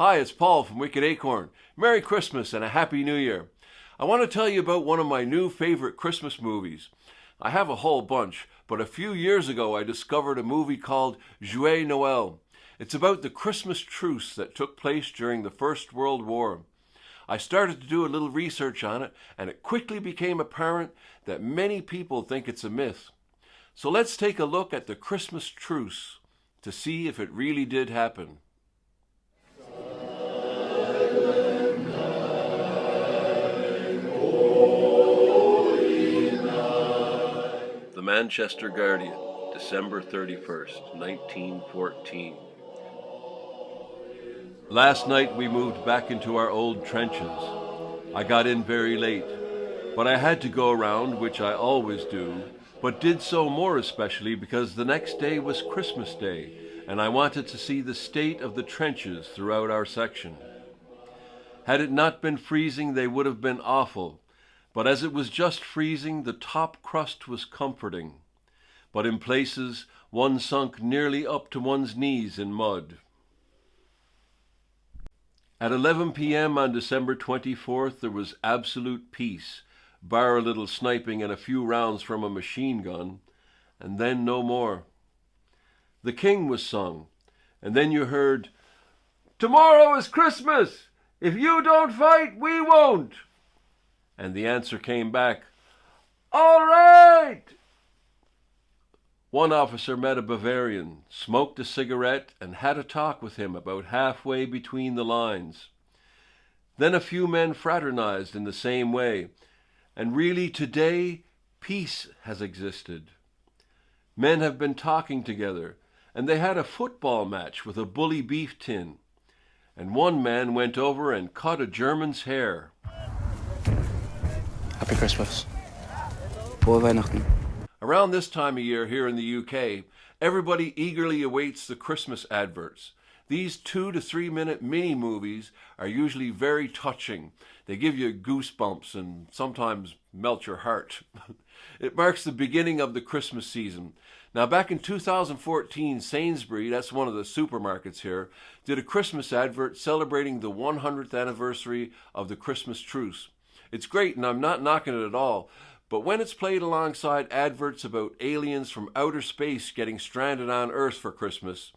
Hi, it's Paul from Wicked Acorn. Merry Christmas and a Happy New Year. I want to tell you about one of my new favorite Christmas movies. I have a whole bunch, but a few years ago I discovered a movie called Joyeux Noel. It's about the Christmas truce that took place during the First World War. I started to do a little research on it, and it quickly became apparent that many people think it's a myth. So let's take a look at the Christmas truce to see if it really did happen. The Manchester Guardian, December 31st, 1914. Last night we moved back into our old trenches. I got in very late, but I had to go around, which I always do, but did so more especially because the next day was Christmas Day, and I wanted to see the state of the trenches throughout our section. Had it not been freezing, they would have been awful. But as it was just freezing, the top crust was comforting. But in places, one sunk nearly up to one's knees in mud. At 11 p.m. on December 24th, there was absolute peace, bar a little sniping and a few rounds from a machine gun, and then no more. The King was sung, and then you heard, "Tomorrow is Christmas! If you don't fight, we won't!" And the answer came back, "All right!" One officer met a Bavarian, smoked a cigarette, and had a talk with him about halfway between the lines. Then a few men fraternized in the same way, and really today, peace has existed. Men have been talking together, and they had a football match with a bully beef tin, and one man went over and cut a German's hair. Happy Christmas. Frohe Weihnachten. Around this time of year here in the UK, everybody eagerly awaits the Christmas adverts. These 2 to 3 minute mini movies are usually very touching. They give you goosebumps and sometimes melt your heart. It marks the beginning of the Christmas season. Now back in 2014, Sainsbury, that's one of the supermarkets here, did a Christmas advert celebrating the 100th anniversary of the Christmas truce. It's great, and I'm not knocking it at all, but when it's played alongside adverts about aliens from outer space getting stranded on Earth for Christmas,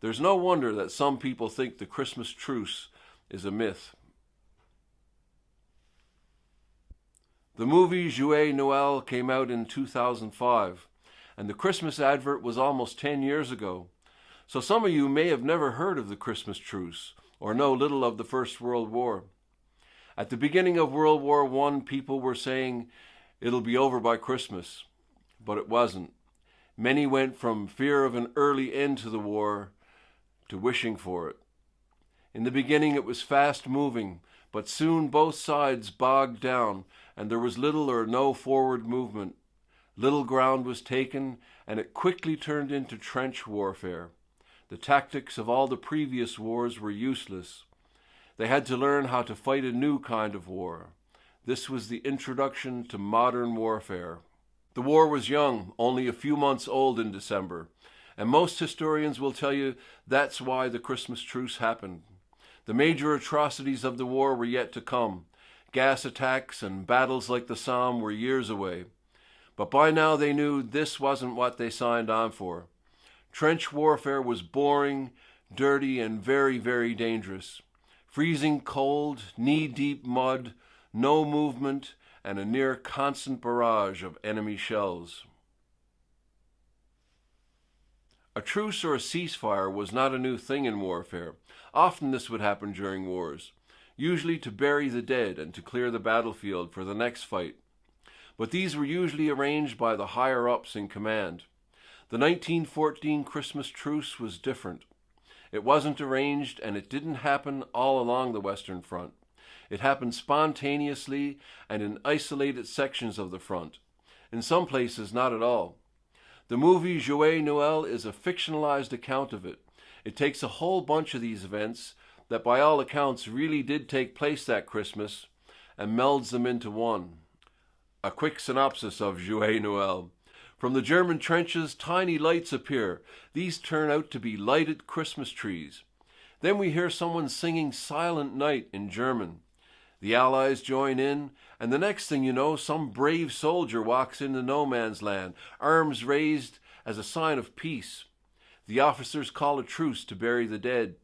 there's no wonder that some people think the Christmas truce is a myth. The movie Joyeux Noel came out in 2005, and the Christmas advert was almost 10 years ago. So some of you may have never heard of the Christmas truce, or know little of the First World War. At the beginning of World War I, people were saying, "It'll be over by Christmas," but it wasn't. Many went from fear of an early end to the war to wishing for it. In the beginning it was fast moving, but soon both sides bogged down, and there was little or no forward movement. Little ground was taken, and it quickly turned into trench warfare. The tactics of all the previous wars were useless. They had to learn how to fight a new kind of war. This was the introduction to modern warfare. The war was young, only a few months old in December, and most historians will tell you that's why the Christmas truce happened. The major atrocities of the war were yet to come. Gas attacks and battles like the Somme were years away. But by now they knew this wasn't what they signed on for. Trench warfare was boring, dirty, and very, very dangerous. Freezing cold, knee-deep mud, no movement, and a near constant barrage of enemy shells. A truce or a ceasefire was not a new thing in warfare. Often this would happen during wars, usually to bury the dead and to clear the battlefield for the next fight. But these were usually arranged by the higher-ups in command. The 1914 Christmas truce was different. It wasn't arranged, and it didn't happen all along the Western Front. It happened spontaneously and in isolated sections of the front. In some places, not at all. The movie Joyeux Noel is a fictionalized account of it. It takes a whole bunch of these events that by all accounts really did take place that Christmas and melds them into one. A quick synopsis of Joyeux Noel. From the German trenches, tiny lights appear. These turn out to be lighted Christmas trees. Then we hear someone singing Silent Night in German. The Allies join in, and the next thing you know, some brave soldier walks into no man's land, arms raised as a sign of peace. The officers call a truce to bury the dead.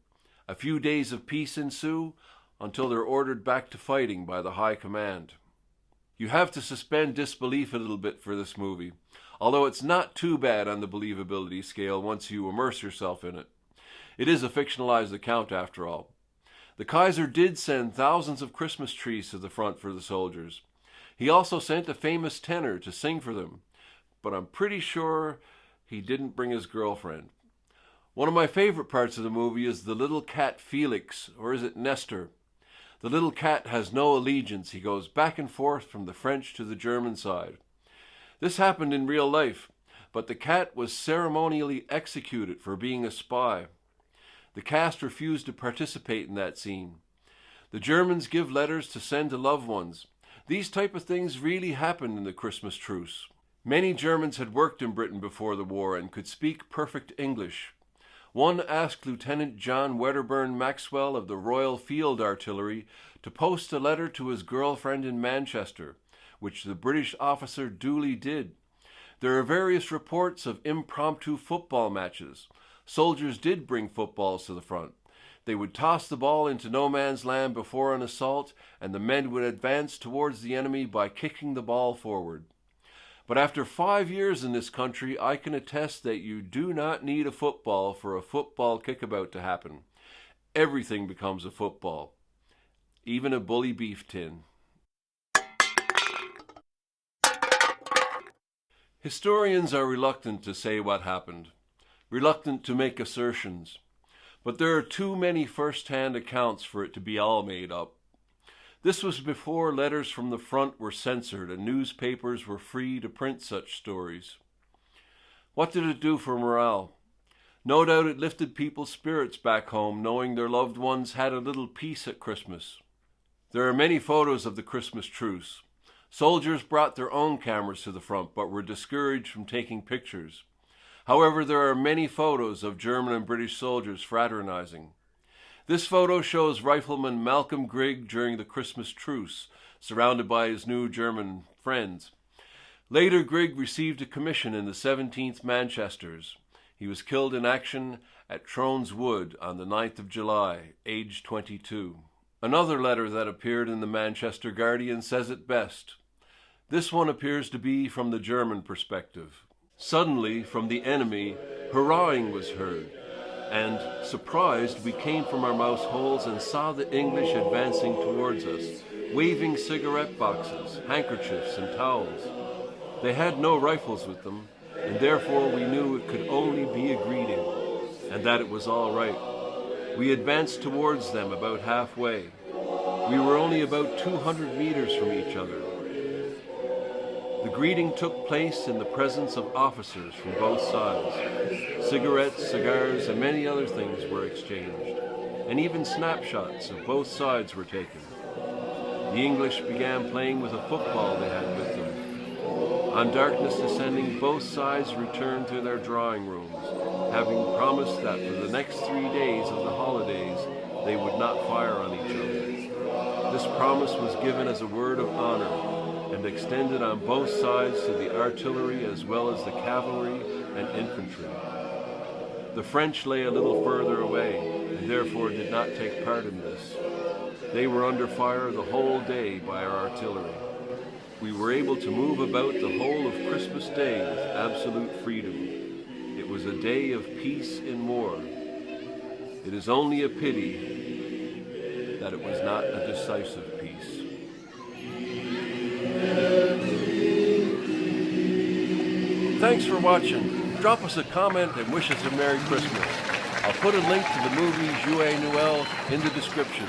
A few days of peace ensue until they're ordered back to fighting by the high command. You have to suspend disbelief a little bit for this movie, although it's not too bad on the believability scale once you immerse yourself in it. It is a fictionalized account after all. The Kaiser did send thousands of Christmas trees to the front for the soldiers. He also sent a famous tenor to sing for them, but I'm pretty sure he didn't bring his girlfriend. One of my favorite parts of the movie is the little cat Felix, or is it Nestor? The little cat has no allegiance. He goes back and forth from the French to the German side. This happened in real life, but the cat was ceremonially executed for being a spy. The cast refused to participate in that scene. The Germans give letters to send to loved ones. These type of things really happened in the Christmas truce. Many Germans had worked in Britain before the war and could speak perfect English. One asked Lieutenant John Wedderburn Maxwell of the Royal Field Artillery to post a letter to his girlfriend in Manchester, which the British officer duly did. There are various reports of impromptu football matches. Soldiers did bring footballs to the front. They would toss the ball into no man's land before an assault, and the men would advance towards the enemy by kicking the ball forward. But after 5 years in this country, I can attest that you do not need a football for a football kickabout to happen. Everything becomes a football, even a bully beef tin. Historians are reluctant to say what happened, reluctant to make assertions, but there are too many first-hand accounts for it to be all made up. This was before letters from the front were censored and newspapers were free to print such stories. What did it do for morale? No doubt it lifted people's spirits back home, knowing their loved ones had a little peace at Christmas. There are many photos of the Christmas truce. Soldiers brought their own cameras to the front, but were discouraged from taking pictures. However, there are many photos of German and British soldiers fraternizing. This photo shows Rifleman Malcolm Grigg during the Christmas truce, surrounded by his new German friends. Later, Grigg received a commission in the 17th Manchesters. He was killed in action at Trones Wood on the 9th of July, aged 22. Another letter that appeared in the Manchester Guardian says it best. This one appears to be from the German perspective. Suddenly, from the enemy, hurrahing was heard, and, surprised, we came from our mouse holes and saw the English advancing towards us, waving cigarette boxes, handkerchiefs, and towels. They had no rifles with them, and therefore we knew it could only be a greeting, and that it was all right. We advanced towards them about halfway. We were only about 200 meters from each other. The greeting took place in the presence of officers from both sides. Cigarettes, cigars, and many other things were exchanged, and even snapshots of both sides were taken. The English began playing with a football they had with them. On darkness descending, both sides returned to their drawing rooms, having promised that for the next 3 days of the holidays they would not fire on each other. This promise was given as a word of honor, and extended on both sides to the artillery as well as the cavalry and infantry. The French lay a little further away, and therefore did not take part in this. They were under fire the whole day by our artillery. We were able to move about the whole of Christmas Day with absolute freedom. It was a day of peace in war. It is only a pity that it was not a decisive peace. Thanks for watching. Drop us a comment and wish us a Merry Christmas. I'll put a link to the movie Joyeux Noel in the description.